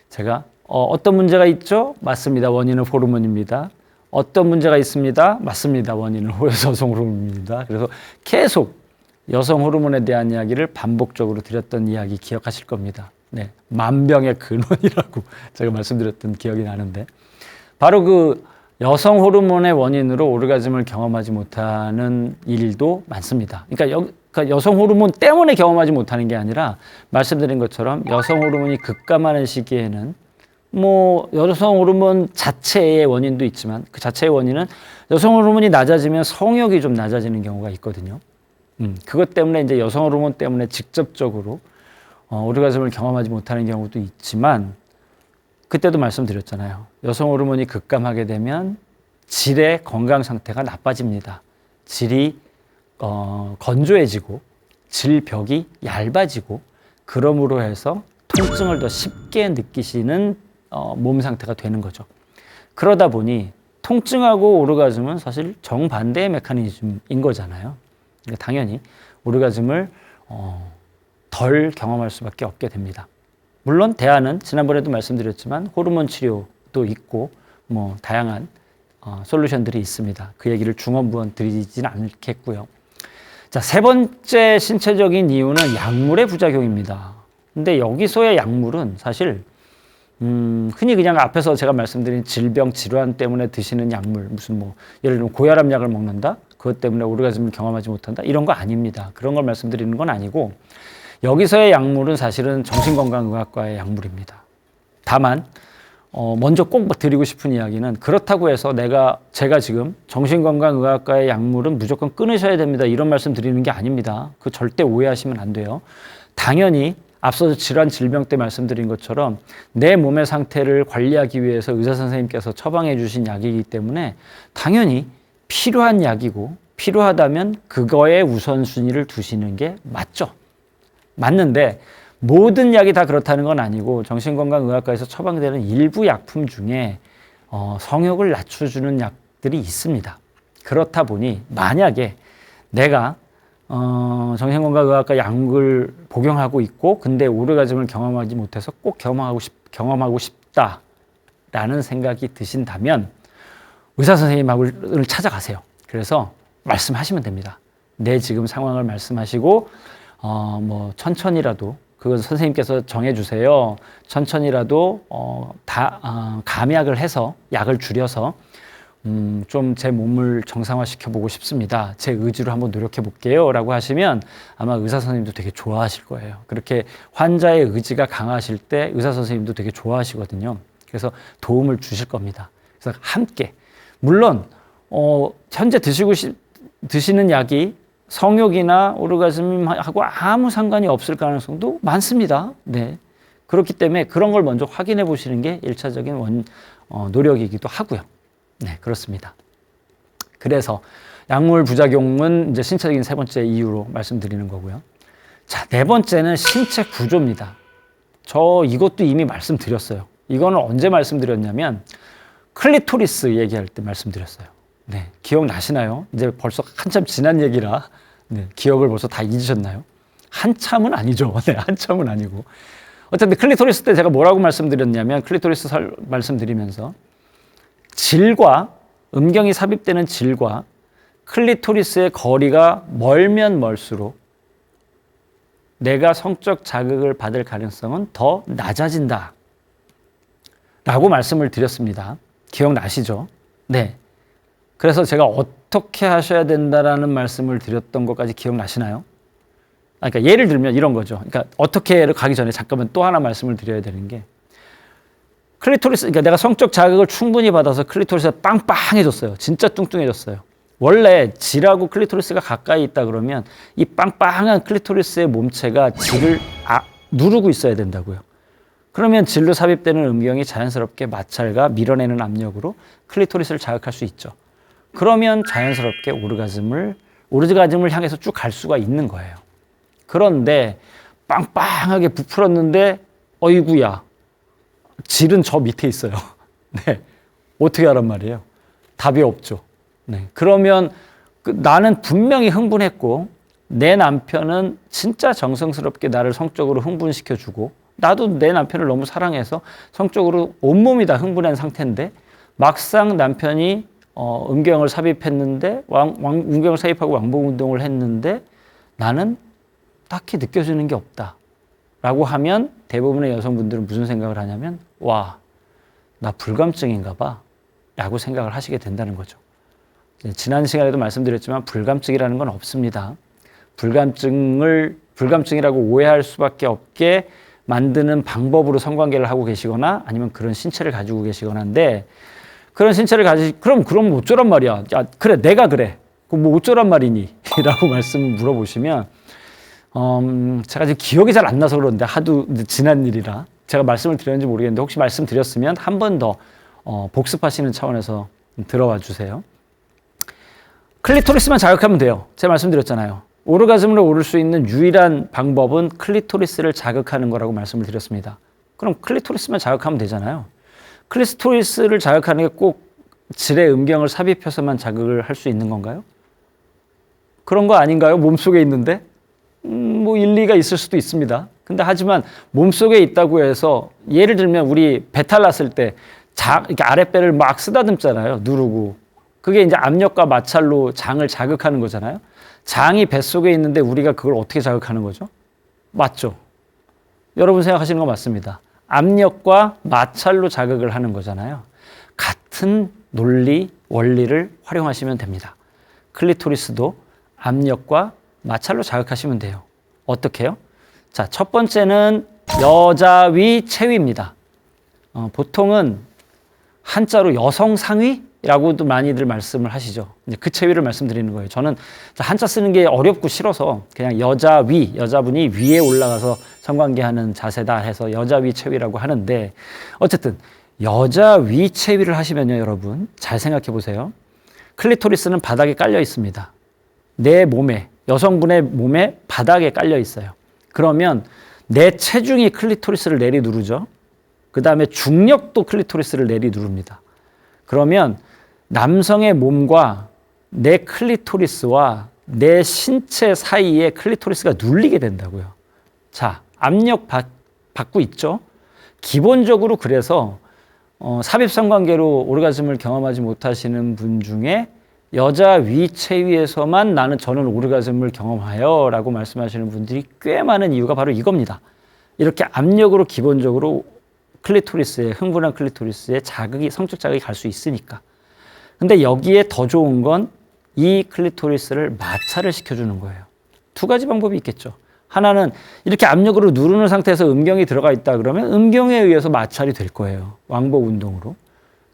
제가 어떤 문제가 있죠? 맞습니다. 원인은 호르몬입니다. 어떤 문제가 있습니다. 맞습니다. 원인은 여성 호르몬입니다. 그래서 계속 여성 호르몬에 대한 이야기를 반복적으로 드렸던 이야기 기억하실 겁니다. 네, 만병의 근원이라고 제가 말씀드렸던 기억이 나는데, 바로 그 여성 호르몬의 원인으로 오르가즘을 경험하지 못하는 일도 많습니다. 그러니까 여성 호르몬 때문에 경험하지 못하는 게 아니라, 말씀드린 것처럼 여성 호르몬이 급감하는 시기에는 뭐 여성 호르몬 자체의 원인도 있지만, 그 자체의 원인은 여성 호르몬이 낮아지면 성욕이 좀 낮아지는 경우가 있거든요. 그것 때문에 이제 여성 호르몬 때문에 직접적으로 오르가즘을 경험하지 못하는 경우도 있지만, 그때도 말씀드렸잖아요. 여성 호르몬이 급감하게 되면 질의 건강 상태가 나빠집니다. 질이 건조해지고 질벽이 얇아지고, 그러므로 해서 통증을 더 쉽게 느끼시는 몸 상태가 되는 거죠. 그러다 보니 통증하고 오르가즘은 사실 정반대의 메커니즘인 거잖아요. 그러니까 당연히 오르가즘을 덜 경험할 수밖에 없게 됩니다. 물론 대안은 지난번에도 말씀드렸지만 호르몬 치료도 있고 뭐 다양한 솔루션들이 있습니다. 그 얘기를 중언부언 드리진 않겠고요. 자, 세 번째 신체적인 이유는 약물의 부작용입니다. 근데 여기서의 약물은 사실 흔히 그냥 앞에서 제가 말씀드린 질병, 질환 때문에 드시는 약물, 무슨 뭐 예를 들면 고혈압 약을 먹는다? 그것 때문에 오르가즘을 경험하지 못한다? 이런 거 아닙니다. 그런 걸 말씀드리는 건 아니고, 여기서의 약물은 사실은 정신건강의학과의 약물입니다. 다만 먼저 꼭 드리고 싶은 이야기는, 그렇다고 해서 제가 지금 정신건강의학과의 약물은 무조건 끊으셔야 됩니다, 이런 말씀 드리는 게 아닙니다. 그거 절대 오해하시면 안 돼요. 당연히 앞서서 질환, 질병 때 말씀드린 것처럼 내 몸의 상태를 관리하기 위해서 의사 선생님께서 처방해 주신 약이기 때문에 당연히 필요한 약이고, 필요하다면 그거에 우선순위를 두시는 게 맞죠. 맞는데 모든 약이 다 그렇다는 건 아니고, 정신건강의학과에서 처방되는 일부 약품 중에 성욕을 낮춰주는 약들이 있습니다. 그렇다 보니 만약에 내가 정신건강의학과 약을 복용하고 있고 근데 오르가즘을 경험하지 못해서 꼭 경험하고 싶다라는 생각이 드신다면 의사 선생님을 찾아가세요. 그래서 말씀하시면 됩니다. 내 지금 상황을 말씀하시고 뭐 천천히라도, 그건 선생님께서 정해주세요. 천천히라도 감약을 해서 약을 줄여서 좀 제 몸을 정상화시켜보고 싶습니다. 제 의지로 한번 노력해볼게요. 라고 하시면 아마 의사 선생님도 되게 좋아하실 거예요. 그렇게 환자의 의지가 강하실 때 의사 선생님도 되게 좋아하시거든요. 그래서 도움을 주실 겁니다. 그래서 함께. 물론, 현재 드시는 약이 성욕이나 오르가즘하고 아무 상관이 없을 가능성도 많습니다. 네. 그렇기 때문에 그런 걸 먼저 확인해 보시는 게 1차적인 노력이기도 하고요. 네, 그렇습니다. 그래서 약물 부작용은 이제 신체적인 세 번째 이유로 말씀드리는 거고요. 자, 네 번째는 신체 구조입니다. 저 이것도 이미 말씀드렸어요. 이거는 언제 말씀드렸냐면 클리토리스 얘기할 때 말씀드렸어요. 네, 기억나시나요? 이제 벌써 한참 지난 얘기라 네, 기억을 벌써 다 잊으셨나요? 한참은 아니죠. 네, 한참은 아니고. 어쨌든 클리토리스 때 제가 뭐라고 말씀드렸냐면 클리토리스 말씀드리면서 질과 음경이 삽입되는 질과 클리토리스의 거리가 멀면 멀수록 내가 성적 자극을 받을 가능성은 더 낮아진다 라고 말씀을 드렸습니다. 기억나시죠? 네. 그래서 제가 어떻게 하셔야 된다라는 말씀을 드렸던 것까지 기억나시나요? 그러니까 예를 들면 이런 거죠. 그러니까 어떻게를 가기 전에 잠깐만 또 하나 말씀을 드려야 되는 게 클리토리스, 그러니까 내가 성적 자극을 충분히 받아서 클리토리스가 빵빵해졌어요. 진짜 뚱뚱해졌어요. 원래 질하고 클리토리스가 가까이 있다 그러면 이 빵빵한 클리토리스의 몸체가 질을 누르고 있어야 된다고요. 그러면 질로 삽입되는 음경이 자연스럽게 마찰과 밀어내는 압력으로 클리토리스를 자극할 수 있죠. 그러면 자연스럽게 오르가즘을 향해서 쭉 갈 수가 있는 거예요. 그런데 빵빵하게 부풀었는데 어이구야 질은 저 밑에 있어요. 네, 어떻게 하란 말이에요? 답이 없죠. 네, 그러면 나는 분명히 흥분했고 내 남편은 진짜 정성스럽게 나를 성적으로 흥분시켜주고 나도 내 남편을 너무 사랑해서 성적으로 온몸이 다 흥분한 상태인데 막상 남편이 음경을 삽입했는데 음경을 삽입하고 왕복 운동을 했는데 나는 딱히 느껴지는 게 없다 라고 하면 대부분의 여성분들은 무슨 생각을 하냐면 와, 나 불감증인가 봐 라고 생각을 하시게 된다는 거죠. 지난 시간에도 말씀드렸지만 불감증이라는 건 없습니다. 불감증이라고 오해할 수밖에 없게 만드는 방법으로 성관계를 하고 계시거나 아니면 그런 신체를 가지고 계시거나인데 그런 신체를 그럼 어쩌란 말이야. 야, 그래, 내가 그래. 그럼 뭐 어쩌란 말이니? 라고 말씀을 물어보시면, 제가 지금 기억이 잘 안 나서 그런데 하도 지난 일이라 제가 말씀을 드렸는지 모르겠는데 혹시 말씀드렸으면 한 번 더 복습하시는 차원에서 들어와 주세요. 클리토리스만 자극하면 돼요. 제가 말씀드렸잖아요. 오르가즘으로 오를 수 있는 유일한 방법은 클리토리스를 자극하는 거라고 말씀을 드렸습니다. 그럼 클리토리스만 자극하면 되잖아요. 클리토리스를 자극하는 게 꼭 질의 음경을 삽입해서만 자극을 할 수 있는 건가요? 그런 거 아닌가요? 몸속에 있는데? 뭐 일리가 있을 수도 있습니다. 근데 하지만 몸속에 있다고 해서 예를 들면 우리 배탈 났을 때 이렇게 아랫배를 막 쓰다듬잖아요. 누르고. 그게 이제 압력과 마찰로 장을 자극하는 거잖아요. 장이 뱃속에 있는데 우리가 그걸 어떻게 자극하는 거죠? 맞죠? 여러분 생각하시는 거 맞습니다. 압력과 마찰로 자극을 하는 거잖아요. 같은 논리, 원리를 활용하시면 됩니다. 클리토리스도 압력과 마찰로 자극하시면 돼요. 어떻게 해요? 자, 첫 번째는 여자위 체위입니다. 보통은 한자로 여성 상위라고도 많이들 말씀을 하시죠. 이제 그 체위를 말씀드리는 거예요. 저는 한자 쓰는 게 어렵고 싫어서 그냥 여자위, 여자분이 위에 올라가서 성관계하는 자세다 해서 여자위 체위라고 하는데 어쨌든 여자위 체위를 하시면요, 여러분 잘 생각해 보세요. 클리토리스는 바닥에 깔려 있습니다. 내 몸에, 여성분의 몸에 바닥에 깔려 있어요. 그러면 내 체중이 클리토리스를 내리누르죠. 그 다음에 중력도 클리토리스를 내리누릅니다. 그러면 남성의 몸과 내 클리토리스와 내 신체 사이에 클리토리스가 눌리게 된다고요. 자, 압력 받고 있죠. 기본적으로 그래서 삽입성관계로 오르가즘을 경험하지 못하시는 분 중에 여자 위체위에서만 저는 오르가즘을 경험하여 라고 말씀하시는 분들이 꽤 많은 이유가 바로 이겁니다. 이렇게 압력으로 기본적으로 흥분한 클리토리스에 성적 자극이 갈 수 있으니까. 근데 여기에 더 좋은 건 이 클리토리스를 마찰을 시켜주는 거예요. 두 가지 방법이 있겠죠. 하나는 이렇게 압력으로 누르는 상태에서 음경이 들어가 있다 그러면 음경에 의해서 마찰이 될 거예요. 왕복 운동으로.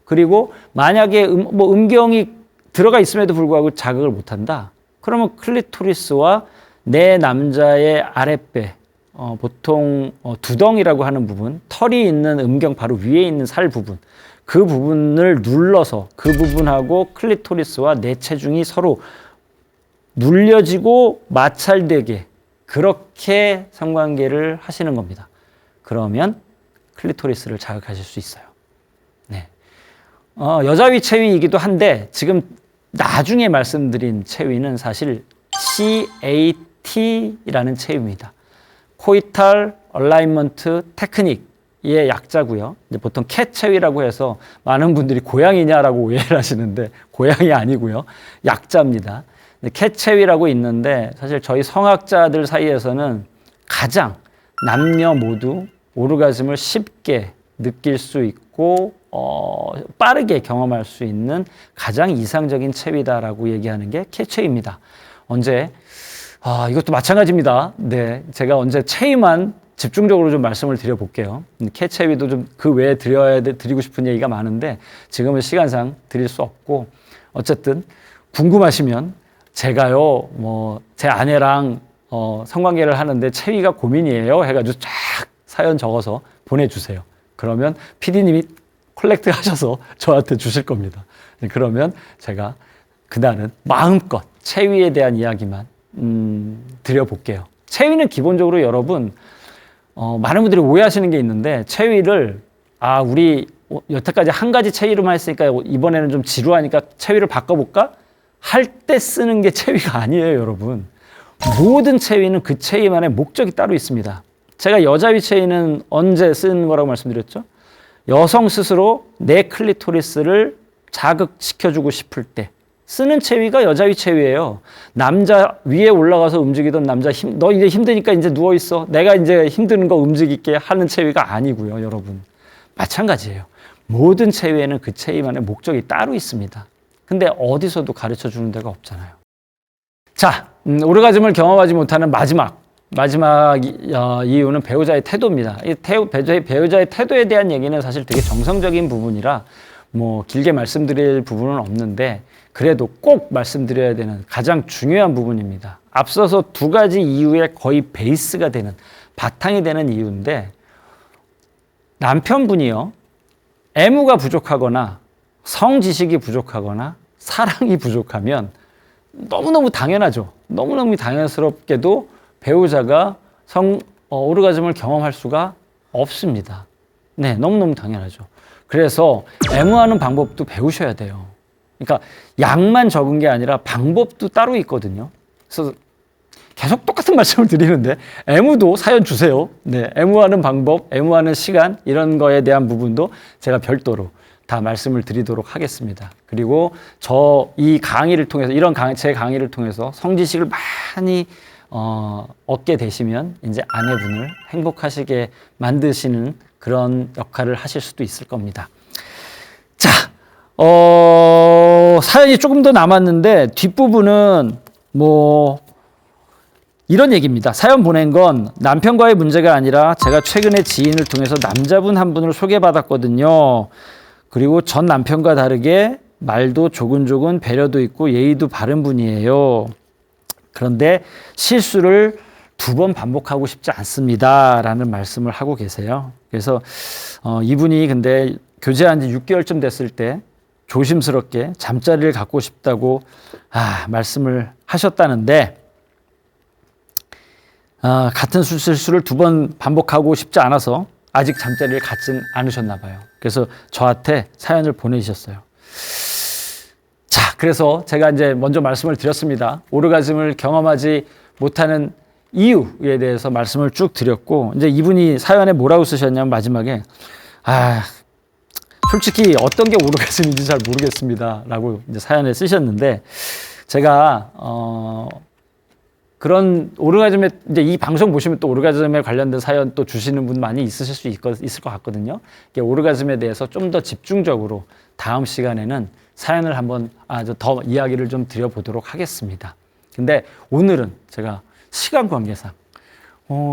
그리고 만약에 음경이 들어가 있음에도 불구하고 자극을 못한다. 그러면 클리토리스와 내 남자의 아랫배, 보통 두덩이라고 하는 부분, 털이 있는 음경 바로 위에 있는 살 부분, 그 부분을 눌러서 그 부분하고 클리토리스와 내 체중이 서로 눌려지고 마찰되게 그렇게 성관계를 하시는 겁니다. 그러면 클리토리스를 자극하실 수 있어요. 네. 여자위 체위이기도 한데 지금 나중에 말씀드린 체위는 사실 CAT라는 체위입니다. 코이탈 얼라인먼트 테크닉의 약자고요. 이제 보통 캣 체위라고 해서 많은 분들이 고양이냐라고 오해를 하시는데 고양이 아니고요. 약자입니다. 캣 체위라고 있는데 사실 저희 성학자들 사이에서는 가장 남녀 모두 오르가즘을 쉽게 느낄 수 있고 빠르게 경험할 수 있는 가장 이상적인 체위다라고 얘기하는 게 캣 체위입니다. 언제 이것도 마찬가지입니다. 네, 제가 언제 체위만 집중적으로 좀 말씀을 드려볼게요. 캣 체위도 좀 그 외에 드리고 싶은 얘기가 많은데 지금은 시간상 드릴 수 없고 어쨌든 궁금하시면 제가요, 제 아내랑 성관계를 하는데 체위가 고민이에요 해가지고 쫙 사연 적어서 보내주세요. 그러면 PD님이 콜렉트 하셔서 저한테 주실 겁니다. 그러면 제가 그날은 마음껏 체위에 대한 이야기만 드려볼게요. 체위는 기본적으로 여러분 많은 분들이 오해하시는 게 있는데 체위를 우리 여태까지 한 가지 체위로만 했으니까 이번에는 좀 지루하니까 체위를 바꿔볼까? 할 때 쓰는 게 체위가 아니에요, 여러분. 모든 체위는 그 체위만의 목적이 따로 있습니다. 제가 여자위 체위는 언제 쓰는 거라고 말씀드렸죠? 여성 스스로 내 클리토리스를 자극시켜주고 싶을 때 쓰는 체위가 여자위 체위예요. 남자 위에 올라가서 움직이던 남자 너 이제 힘드니까 이제 누워있어. 내가 이제 힘드는 거 움직일게 하는 체위가 아니고요, 여러분. 마찬가지예요. 모든 체위에는 그 체위만의 목적이 따로 있습니다. 근데 어디서도 가르쳐 주는 데가 없잖아요. 자, 오르가즘을 경험하지 못하는 마지막 이유는 배우자의 태도입니다. 배우자의 태도에 대한 얘기는 사실 되게 정성적인 부분이라 길게 말씀드릴 부분은 없는데 그래도 꼭 말씀드려야 되는 가장 중요한 부분입니다. 앞서서 두 가지 이유의 거의 베이스가 되는 바탕이 되는 이유인데 남편분이요. 애무가 부족하거나 성지식이 부족하거나 사랑이 부족하면 너무너무 당연하죠. 너무너무 당연스럽게도 배우자가 오르가즘을 경험할 수가 없습니다. 네, 너무너무 당연하죠. 그래서 애무하는 방법도 배우셔야 돼요. 그러니까 양만 적은 게 아니라 방법도 따로 있거든요. 그래서 계속 똑같은 말씀을 드리는데 애무도 사연 주세요. 네, 애무하는 방법, 애무하는 시간 이런 거에 대한 부분도 제가 별도로 다 말씀을 드리도록 하겠습니다. 그리고 이 강의를 통해서 제 강의를 통해서 성지식을 많이 얻게 되시면 이제 아내분을 행복하시게 만드시는 그런 역할을 하실 수도 있을 겁니다. 자, 사연이 조금 더 남았는데 뒷부분은 이런 얘기입니다. 사연 보낸 건 남편과의 문제가 아니라 제가 최근에 지인을 통해서 남자분 한 분을 소개받았거든요. 그리고 전 남편과 다르게 말도 조근조근 배려도 있고 예의도 바른 분이에요. 그런데 실수를 2번 반복하고 싶지 않습니다. 라는 말씀을 하고 계세요. 그래서 이분이 근데 교제한 지 6개월쯤 됐을 때 조심스럽게 잠자리를 갖고 싶다고 말씀을 하셨다는데 같은 실수를 2번 반복하고 싶지 않아서 아직 잠자리를 갖진 않으셨나 봐요. 그래서 저한테 사연을 보내주셨어요. 자, 그래서 제가 이제 먼저 말씀을 드렸습니다. 오르가즘을 경험하지 못하는 이유에 대해서 말씀을 쭉 드렸고, 이제 이분이 사연에 뭐라고 쓰셨냐면 마지막에 솔직히 어떤 게 오르가즘인지 잘 모르겠습니다. 라고 이제 사연에 쓰셨는데 제가 그런 오르가즘에 이제 이 방송 보시면 또 오르가즘에 관련된 사연 또 주시는 분 많이 있을 것 같거든요. 오르가즘에 대해서 좀 더 집중적으로 다음 시간에는 사연을 한번 더 이야기를 좀 드려보도록 하겠습니다. 근데 오늘은 제가 시간 관계상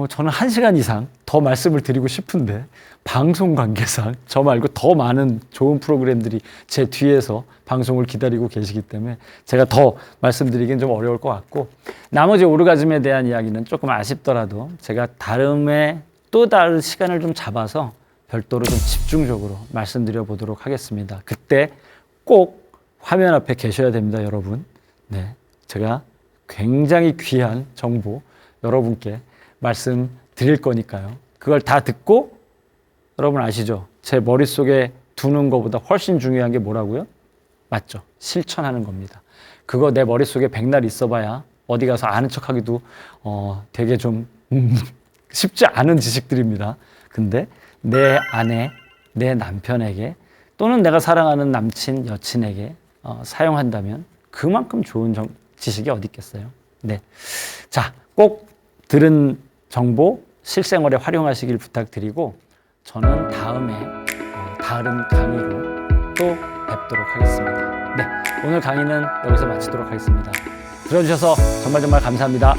저는 1시간 이상 더 말씀을 드리고 싶은데 방송 관계상 저 말고 더 많은 좋은 프로그램들이 제 뒤에서 방송을 기다리고 계시기 때문에 제가 더 말씀드리기는 좀 어려울 것 같고, 나머지 오르가즘에 대한 이야기는 조금 아쉽더라도 제가 다음에 또 다른 시간을 좀 잡아서 별도로 좀 집중적으로 말씀드려 보도록 하겠습니다. 그때 꼭 화면 앞에 계셔야 됩니다, 여러분. 네, 제가 굉장히 귀한 정보 여러분께 말씀드릴 거니까요. 그걸 다 듣고, 여러분 아시죠? 제 머릿속에 두는 것보다 훨씬 중요한 게 뭐라고요? 맞죠? 실천하는 겁니다. 그거 내 머릿속에 백날 있어봐야 어디 가서 아는 척하기도 되게 좀 쉽지 않은 지식들입니다. 근데 내 아내, 내 남편에게 또는 내가 사랑하는 남친, 여친에게 사용한다면 그만큼 좋은 지식이 어디 있겠어요? 네. 자, 꼭 들은 정보 실생활에 활용하시길 부탁드리고, 저는 다음에 다른 강의로 또 뵙도록 하겠습니다. 네, 오늘 강의는 여기서 마치도록 하겠습니다. 들어주셔서 정말 감사합니다.